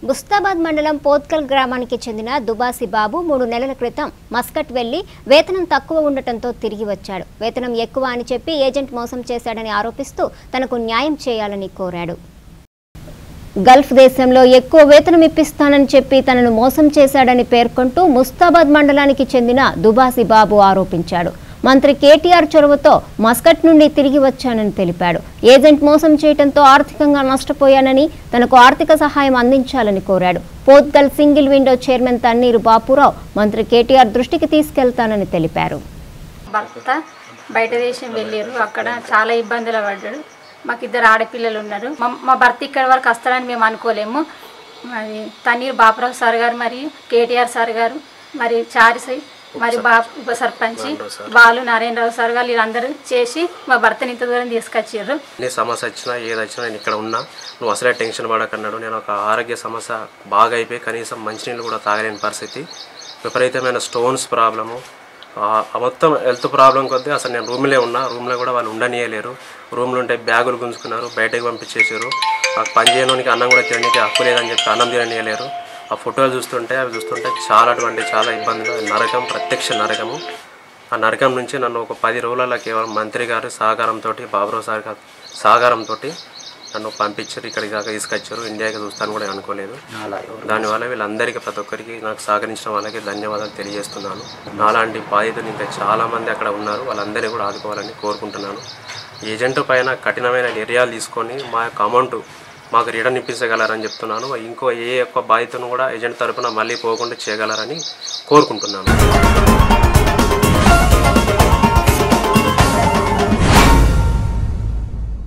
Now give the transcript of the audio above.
ముస్తాబాద్ మండలం పోత్కల్ గ్రామానికి చెందిన దుబాసి బాబు 3 నెలల క్రితం మస్కట్ వెళ్లి వేతనం తక్కువ ఉండటంతో తిరిగి వచ్చాడు. వేతనం ఎక్కువ అని చెప్పి ఏజెంట్ మోసం చేశాడని ఆరోపిస్తూ తనకు న్యాయం చేయాలని కోరాడు. గల్ఫ్ దేశంలో ఎక్కువ వేతనం ఇప్పిస్తానని చెప్పి తనను మోసం చేశాడని పేర్కొంటూ ముస్తాబాద్ మండలానికి చెందిన దుబాసి బాబు ఆరోపించాడు. మంత్రి కేటీఆర్ చొరవతో మస్కట్ నుండి తిరిగి వచ్చానని తెలిపాడు. ఏజెంట్ మోసం చేయడంతో ఆర్థికంగా నష్టపోయానని తనకు ఆర్థిక సహాయం అందించాలని కోరాడు. Potgal single window chairman Thanneeru Bapurao మంత్రి కేటీఆర్ దృష్టికి తీసుకెళ్తానని తెలిపారు. భర్త బయట దేశం వెళ్ళారు, అక్కడ చాలా ఇబ్బందులు పడ్డాడు. మాకు 2 ఆడపిల్లలు ఉన్నారు. మా భర్త ఇక్కడ వరకు వస్తారని మేము అనుకోలేము. మరి తన్నీరు బాపురావు సార్ గారు, మరి కేటీఆర్ సార్ గారు, మరి చారిసై, మరి ఉప సర్పంచి వాళ్ళు నారాయణరావు సార్ గారు వీళ్ళందరూ చేసి మా భర్తని ఇంత దూరం తీసుకొచ్చారు. ఏ సమస్య వచ్చినా ఏది వచ్చినా నేను ఇక్కడ ఉన్నా, నువ్వు అసలే టెన్షన్ పడకన్నాడు. నేను ఒక ఆరోగ్య సమస్య బాగా అయిపోయి కనీసం మంచినీళ్ళు కూడా తాగలేని పరిస్థితి, విపరీతమైన స్టోన్స్ ప్రాబ్లము, మొత్తం హెల్త్ ప్రాబ్లం కొద్దీ అసలు నేను రూమ్లో ఉన్నా. రూమ్లో కూడా వాళ్ళు ఉండనియలేరు. రూమ్లో ఉంటే బ్యాగులు గుంజుకున్నారు, బయటకు పంపించేసారు. నాకు పని చేయడానికి అన్నం కూడా తినడానికి హక్కు లేదని చెప్పి అన్నం తిననియలేరు. ఆ ఫోటోలు చూస్తుంటే చాలా ఇబ్బందులు, నరకం, ప్రత్యక్ష నరకము. ఆ నరకం నుంచి నన్ను ఒక 10 రోజులలో కేవలం మంత్రి గారు సహకారంతో, బాబురావు సార్ గారు సహకారంతో నన్ను పంపించారు. ఇక్కడికి దాకా తీసుకొచ్చారు. ఇండియాకి చూస్తాను కూడా అనుకోలేదు. దానివల్ల వీళ్ళందరికీ, ప్రతి ఒక్కరికి నాకు సహకరించిన వాళ్ళకి ధన్యవాదాలు తెలియజేస్తున్నాను. నాలాంటి బాధితులు ఇంకా చాలామంది అక్కడ ఉన్నారు. వాళ్ళందరినీ కూడా ఆదుకోవాలని కోరుకుంటున్నాను. ఏజెంట్ పైన కఠినమైన చర్యలు తీసుకొని మా యొక్క అమౌంట్ మాకు రిటర్న్ ఇప్పించగలరని చెప్తున్నాను. ఇంకో ఏ ఒక్క బాధితులను కూడా ఏజెంట్ తరఫున మళ్ళీ పోకుండా చేయగలరని కోరుకుంటున్నాను.